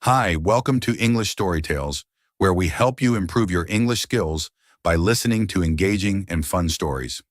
Hi, welcome to English Story Tales, where we help you improve your English skills by listening to engaging and fun stories.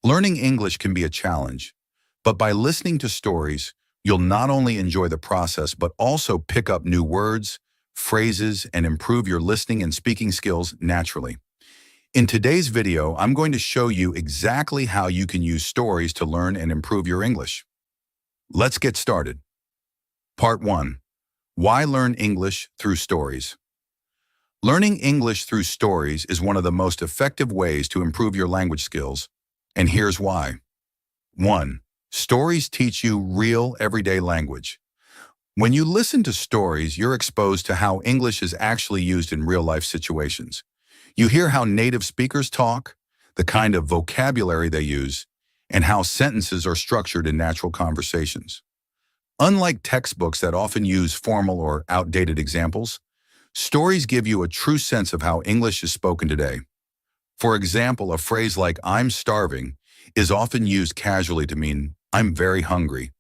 Learning English can be a challenge, but by listening to stories, you'll not only enjoy the process but also pick up new words, phrases, and improve your listening and speaking skills naturally. In today's video, I'm going to show you exactly how you can use stories to learn and improve your English. Let's get started. Part 1. Why learn English through stories? Learning English through stories is one of the most effective ways to improve your language skills, and here's why. 1. Stories teach you real, everyday language. When you listen to stories, you're exposed to how English is actually used in real-life situations. You hear how native speakers talk, the kind of vocabulary they use, and how sentences are structured in natural conversations. Unlike textbooks that often use formal or outdated examples, stories give you a true sense of how English is spoken today. For example, a phrase like "I'm starving" is often used casually to mean "I'm very hungry,"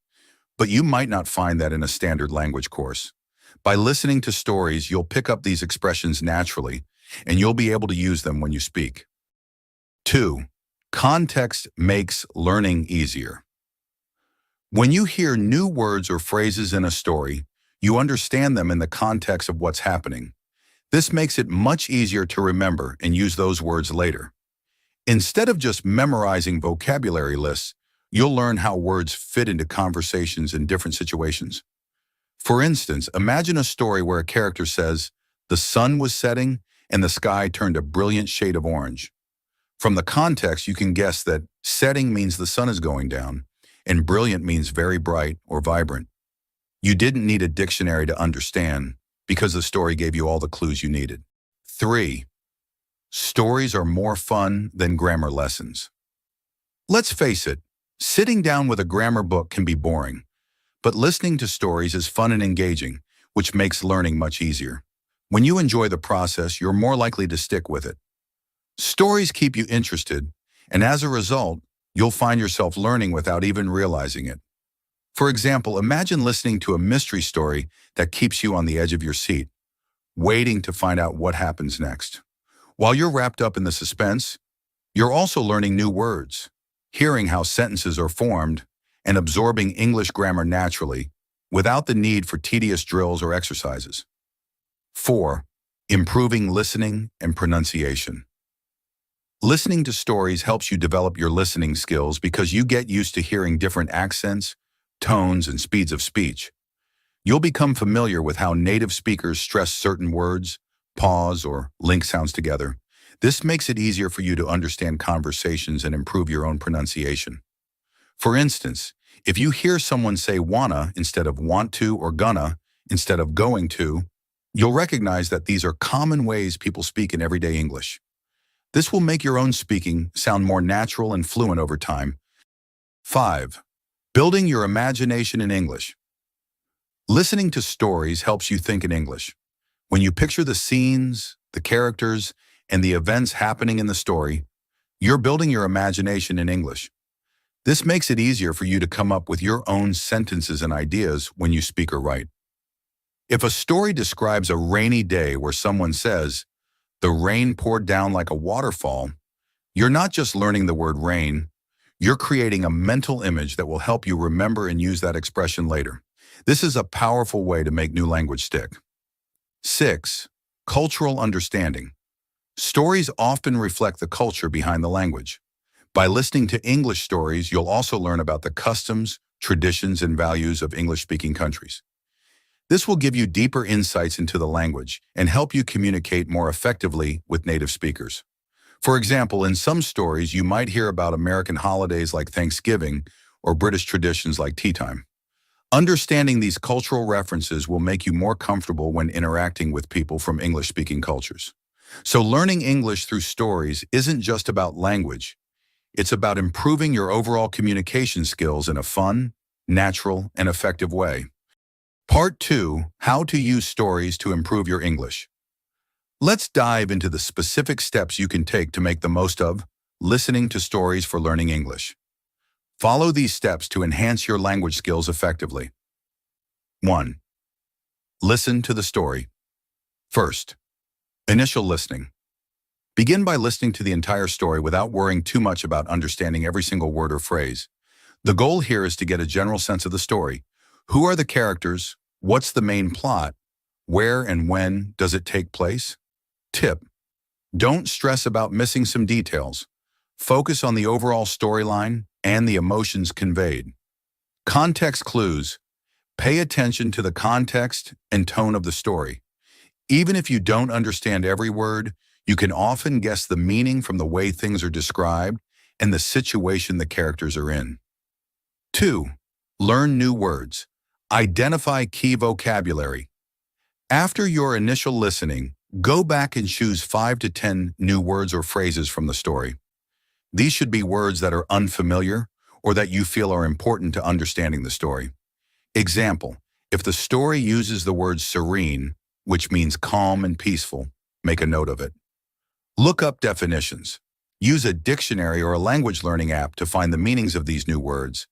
but you might not find that in a standard language course. By listening to stories, you'll pick up these expressions naturally, and you'll be able to use them when you speak. 2. Context makes learning easier. When you hear new words or phrases in a story, you understand them in the context of what's happening. This makes it much easier to remember and use those words later. Instead of just memorizing vocabulary lists, you'll learn how words fit into conversations in different situations. For instance, imagine a story where a character says, "The sun was setting and the sky turned a brilliant shade of orange." From the context, you can guess that setting means the sun is going down, and brilliant means very bright or vibrant. You didn't need a dictionary to understand, because the story gave you all the clues you needed. 3. Stories are more fun than grammar lessons. Let's face it, sitting down with a grammar book can be boring, but listening to stories is fun and engaging, which makes learning much easier. When you enjoy the process, you're more likely to stick with it. Stories keep you interested, and as a result, you'll find yourself learning without even realizing it. For example, imagine listening to a mystery story that keeps you on the edge of your seat, waiting to find out what happens next. While you're wrapped up in the suspense, you're also learning new words, hearing how sentences are formed, and absorbing English grammar naturally, without the need for tedious drills or exercises. 4. Improving listening and pronunciation. Listening to stories helps you develop your listening skills because you get used to hearing different accents, tones, and speeds of speech. You'll become familiar with how native speakers stress certain words, pause, or link sounds together. This makes it easier for you to understand conversations and improve your own pronunciation. For instance, if you hear someone say wanna instead of want to or gonna instead of going to, you'll recognize that these are common ways people speak in everyday English. This will make your own speaking sound more natural and fluent over time. 5. Building your imagination in English. Listening to stories helps you think in English. When you picture the scenes, the characters, and the events happening in the story, you're building your imagination in English. This makes it easier for you to come up with your own sentences and ideas when you speak or write. If a story describes a rainy day where someone says, "The rain poured down like a waterfall," you're not just learning the word rain, you're creating a mental image that will help you remember and use that expression later. This is a powerful way to make new language stick. 6. Cultural understanding. Stories often reflect the culture behind the language. By listening to English stories, you'll also learn about the customs, traditions, and values of English-speaking countries. This will give you deeper insights into the language and help you communicate more effectively with native speakers. For example, in some stories, you might hear about American holidays like Thanksgiving or British traditions like tea time. Understanding these cultural references will make you more comfortable when interacting with people from English-speaking cultures. So learning English through stories isn't just about language. It's about improving your overall communication skills in a fun, natural, and effective way. Part 2. How to use stories to improve your English. Let's dive into the specific steps you can take to make the most of listening to stories for learning English. Follow these steps to enhance your language skills effectively. 1. Listen to the story. First, initial listening. Begin by listening to the entire story without worrying too much about understanding every single word or phrase. The goal here is to get a general sense of the story. Who are the characters? What's the main plot? Where and when does it take place? Tip: don't stress about missing some details. Focus on the overall storyline and the emotions conveyed. Context clues. Pay attention to the context and tone of the story. Even if you don't understand every word, you can often guess the meaning from the way things are described and the situation the characters are in. 2. Learn new words. Identify key vocabulary. After your initial listening, go back and choose 5 to 10 new words or phrases from the story. These should be words that are unfamiliar or that you feel are important to understanding the story. Example: if the story uses the word serene, which means calm and peaceful, make a note of it. Look up definitions. Use a dictionary or a language learning app to find the meanings of these new words.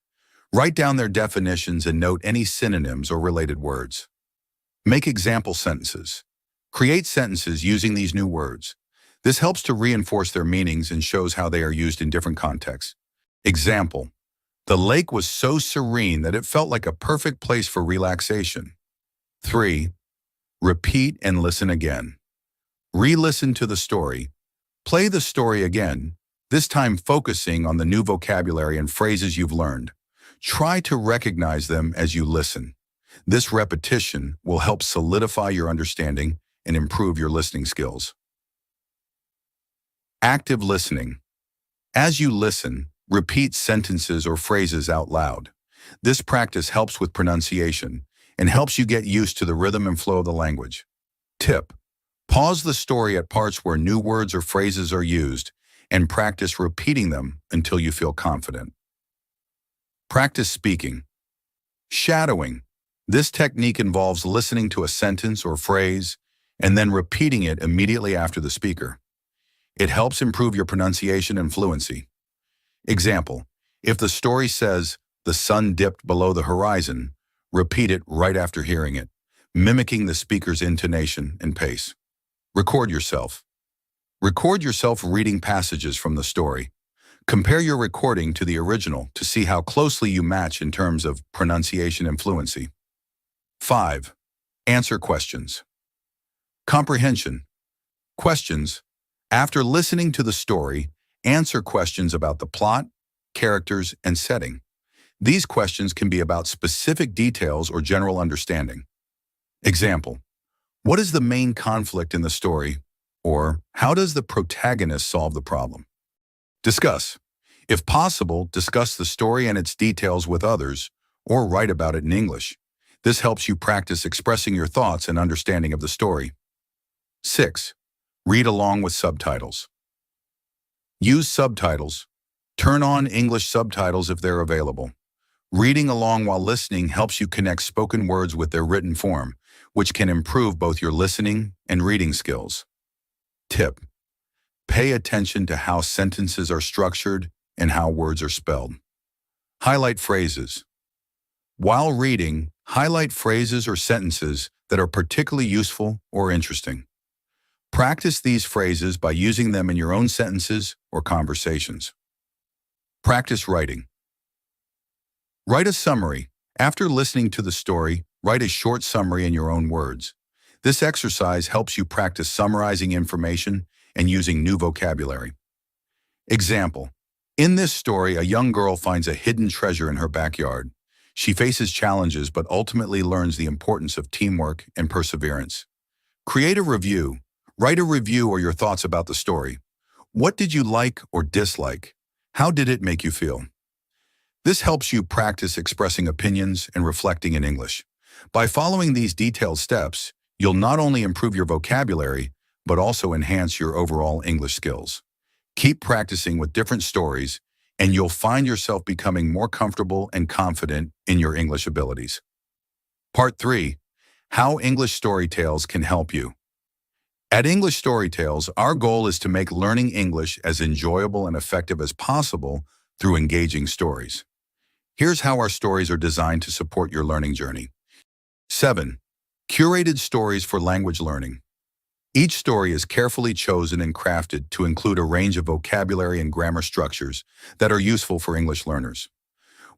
Write down their definitions and note any synonyms or related words. Make example sentences. Create sentences using these new words. This helps to reinforce their meanings and shows how they are used in different contexts. Example: the lake was so serene that it felt like a perfect place for relaxation. 3. Repeat and listen again. Re-listen to the story. Play the story again, this time focusing on the new vocabulary and phrases you've learned. Try to recognize them as you listen. This repetition will help solidify your understanding and improve your listening skills. Active listening. As you listen, repeat sentences or phrases out loud. This practice helps with pronunciation and helps you get used to the rhythm and flow of the language. Tip: pause the story at parts where new words or phrases are used and practice repeating them until you feel confident. Practice speaking. Shadowing. This technique involves listening to a sentence or phrase and then repeating it immediately after the speaker. It helps improve your pronunciation and fluency. Example: if the story says, "the sun dipped below the horizon," repeat it right after hearing it, mimicking the speaker's intonation and pace. Record yourself. Record yourself reading passages from the story. Compare your recording to the original to see how closely you match in terms of pronunciation and fluency. 5. Answer questions. Comprehension. Questions. After listening to the story, answer questions about the plot, characters, and setting. These questions can be about specific details or general understanding. Example: what is the main conflict in the story? Or, how does the protagonist solve the problem? Discuss. If possible, discuss the story and its details with others, or write about it in English. This helps you practice expressing your thoughts and understanding of the story. 6. Read along with subtitles. Use subtitles. Turn on English subtitles if they're available. Reading along while listening helps you connect spoken words with their written form, which can improve both your listening and reading skills. Tip: pay attention to how sentences are structured and how words are spelled. Highlight phrases. While reading, highlight phrases or sentences that are particularly useful or interesting. Practice these phrases by using them in your own sentences or conversations. Practice writing. Write a summary. After listening to the story, write a short summary in your own words. This exercise helps you practice summarizing information and using new vocabulary. Example: in this story, a young girl finds a hidden treasure in her backyard. She faces challenges but ultimately learns the importance of teamwork and perseverance. Create a review. Write a review or your thoughts about the story. What did you like or dislike? How did it make you feel? This helps you practice expressing opinions and reflecting in English. By following these detailed steps, you'll not only improve your vocabulary, but also enhance your overall English skills. Keep practicing with different stories, and you'll find yourself becoming more comfortable and confident in your English abilities. Part 3. How English Story Tales Can Help You. At English Story Tales, our goal is to make learning English as enjoyable and effective as possible through engaging stories. Here's how our stories are designed to support your learning journey. 7. Curated stories for language learning. Each story is carefully chosen and crafted to include a range of vocabulary and grammar structures that are useful for English learners.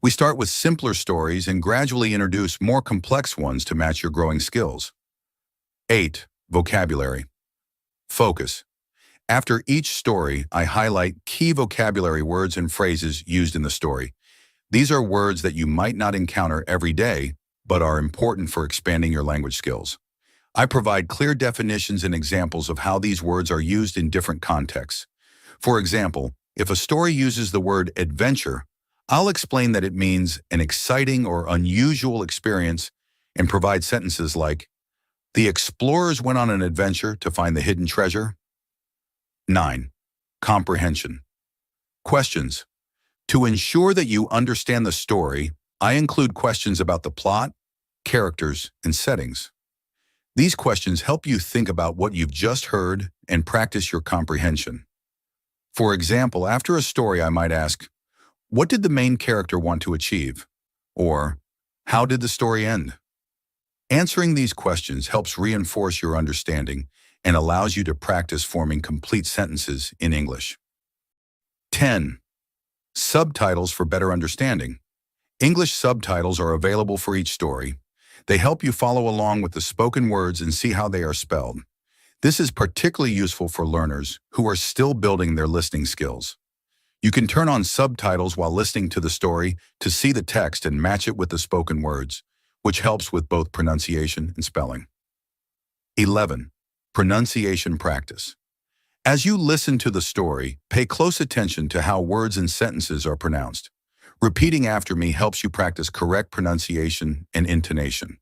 We start with simpler stories and gradually introduce more complex ones to match your growing skills. 8. Vocabulary. Focus. After each story, I highlight key vocabulary words and phrases used in the story. These are words that you might not encounter every day, but are important for expanding your language skills. I provide clear definitions and examples of how these words are used in different contexts. For example, if a story uses the word adventure, I'll explain that it means an exciting or unusual experience and provide sentences like, "The explorers went on an adventure to find the hidden treasure." 9. Comprehension. Questions. To ensure that you understand the story, I include questions about the plot, characters, and settings. These questions help you think about what you've just heard and practice your comprehension. For example, after a story, I might ask, "What did the main character want to achieve?" Or, "How did the story end?" Answering these questions helps reinforce your understanding and allows you to practice forming complete sentences in English. 10. Subtitles for better understanding. English subtitles are available for each story. They help you follow along with the spoken words and see how they are spelled. This is particularly useful for learners who are still building their listening skills. You can turn on subtitles while listening to the story to see the text and match it with the spoken words, which helps with both pronunciation and spelling. 11. Pronunciation practice. As you listen to the story, pay close attention to how words and sentences are pronounced. Repeating after me helps you practice correct pronunciation and intonation.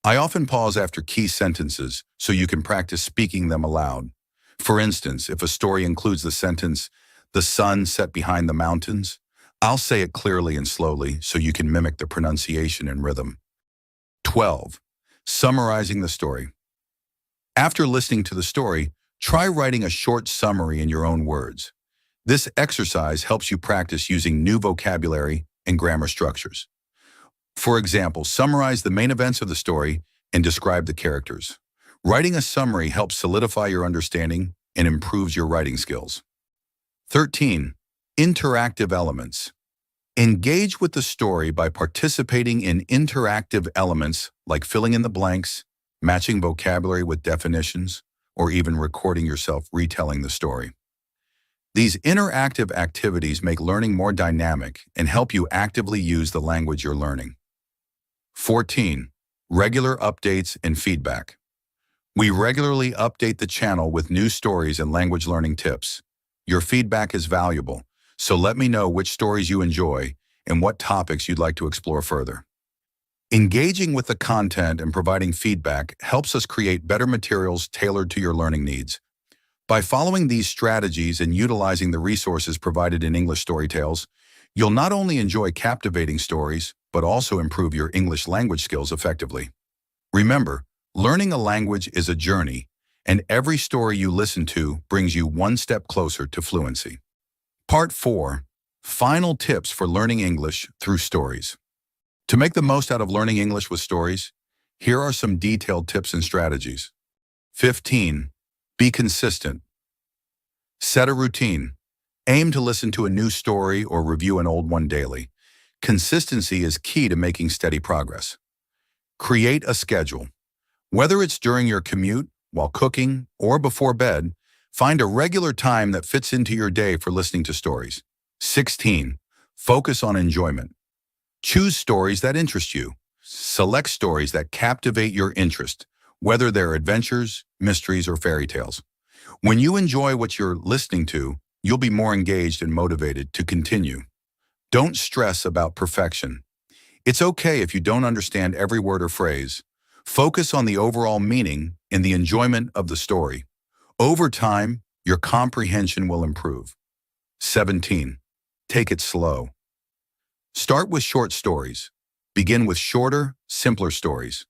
I often pause after key sentences so you can practice speaking them aloud. For instance, if a story includes the sentence, "The sun set behind the mountains," I'll say it clearly and slowly so you can mimic the pronunciation and rhythm. 12. Summarizing the story. After listening to the story, try writing a short summary in your own words. This exercise helps you practice using new vocabulary and grammar structures. For example, summarize the main events of the story and describe the characters. Writing a summary helps solidify your understanding and improves your writing skills. 13. Interactive elements. Engage with the story by participating in interactive elements like filling in the blanks, matching vocabulary with definitions, or even recording yourself retelling the story. These interactive activities make learning more dynamic and help you actively use the language you're learning. 14. Regular updates and feedback. We regularly update the channel with new stories and language learning tips. Your feedback is valuable, so let me know which stories you enjoy and what topics you'd like to explore further. Engaging with the content and providing feedback helps us create better materials tailored to your learning needs. By following these strategies and utilizing the resources provided in English Storytales, you'll not only enjoy captivating stories, but also improve your English language skills effectively. Remember, learning a language is a journey, and every story you listen to brings you one step closer to fluency. Part 4. Final tips for learning English through stories. To make the most out of learning English with stories, here are some detailed tips and strategies. 15. Be consistent. Set a routine. Aim to listen to a new story or review an old one daily. Consistency is key to making steady progress. Create a schedule. Whether it's during your commute, while cooking, or before bed, find a regular time that fits into your day for listening to stories. 16. Focus on enjoyment. Choose stories that interest you. Select stories that captivate your interest, whether they're adventures, mysteries, or fairy tales. When you enjoy what you're listening to, you'll be more engaged and motivated to continue. Don't stress about perfection. It's okay if you don't understand every word or phrase. Focus on the overall meaning and the enjoyment of the story. Over time, your comprehension will improve. 17. Take it slow. Start with short stories. Begin with shorter, simpler stories.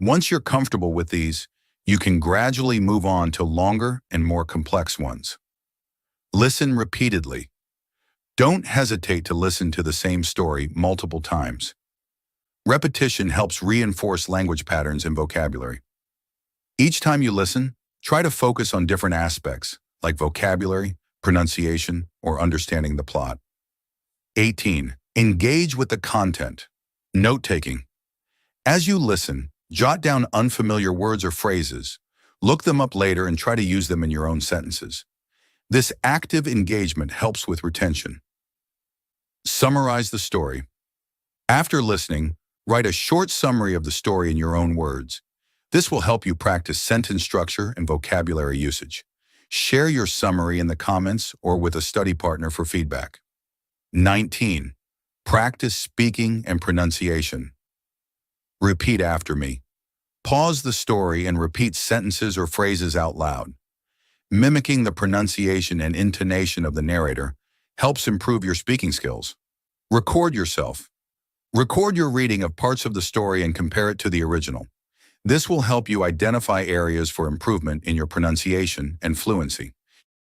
Once you're comfortable with these, you can gradually move on to longer and more complex ones. Listen repeatedly. Don't hesitate to listen to the same story multiple times. Repetition helps reinforce language patterns and vocabulary. Each time you listen, try to focus on different aspects, like vocabulary, pronunciation, or understanding the plot. 18. Engage with the content. Note-taking. As you listen, jot down unfamiliar words or phrases. Look them up later and try to use them in your own sentences. This active engagement helps with retention. Summarize the story. After listening, write a short summary of the story in your own words. This will help you practice sentence structure and vocabulary usage. Share your summary in the comments or with a study partner for feedback. 19. Practice speaking and pronunciation. Repeat after me. Pause the story and repeat sentences or phrases out loud. Mimicking the pronunciation and intonation of the narrator helps improve your speaking skills. Record yourself. Record your reading of parts of the story and compare it to the original. This will help you identify areas for improvement in your pronunciation and fluency.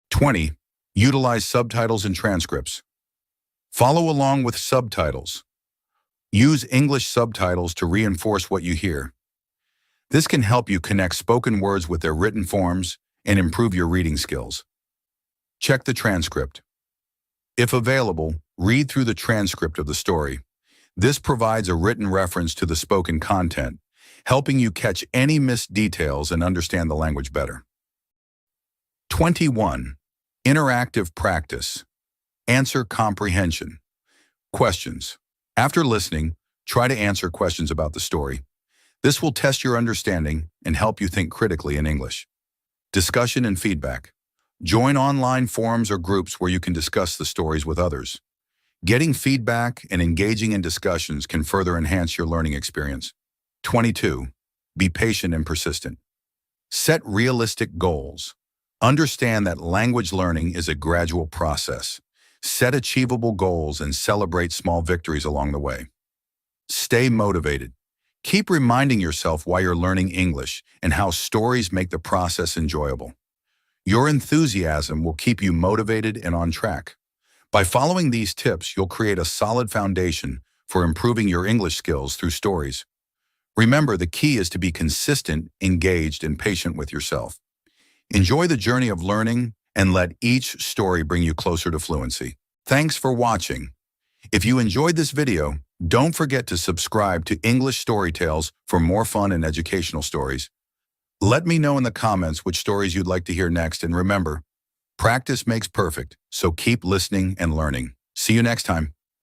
20. Utilize subtitles and transcripts. Follow along with subtitles. Use English subtitles to reinforce what you hear. This can help you connect spoken words with their written forms and improve your reading skills. Check the transcript. If available, read through the transcript of the story. This provides a written reference to the spoken content, helping you catch any missed details and understand the language better. 21. Interactive practice. Answer comprehension. Questions. After listening, try to answer questions about the story. This will test your understanding and help you think critically in English. Discussion and feedback. Join online forums or groups where you can discuss the stories with others. Getting feedback and engaging in discussions can further enhance your learning experience. 22. Be patient and persistent. Set realistic goals. Understand that language learning is a gradual process. Set achievable goals and celebrate small victories along the way. Stay motivated. Keep reminding yourself why you're learning English and how stories make the process enjoyable. Your enthusiasm will keep you motivated and on track. By following these tips, you'll create a solid foundation for improving your English skills through stories. Remember, the key is to be consistent, engaged, and patient with yourself. Enjoy the journey of learning and let each story bring you closer to fluency. Thanks for watching. If you enjoyed this video, don't forget to subscribe to English Storytales for more fun and educational stories. Let me know in the comments which stories you'd like to hear next, and remember, practice makes perfect, so keep listening and learning. See you next time.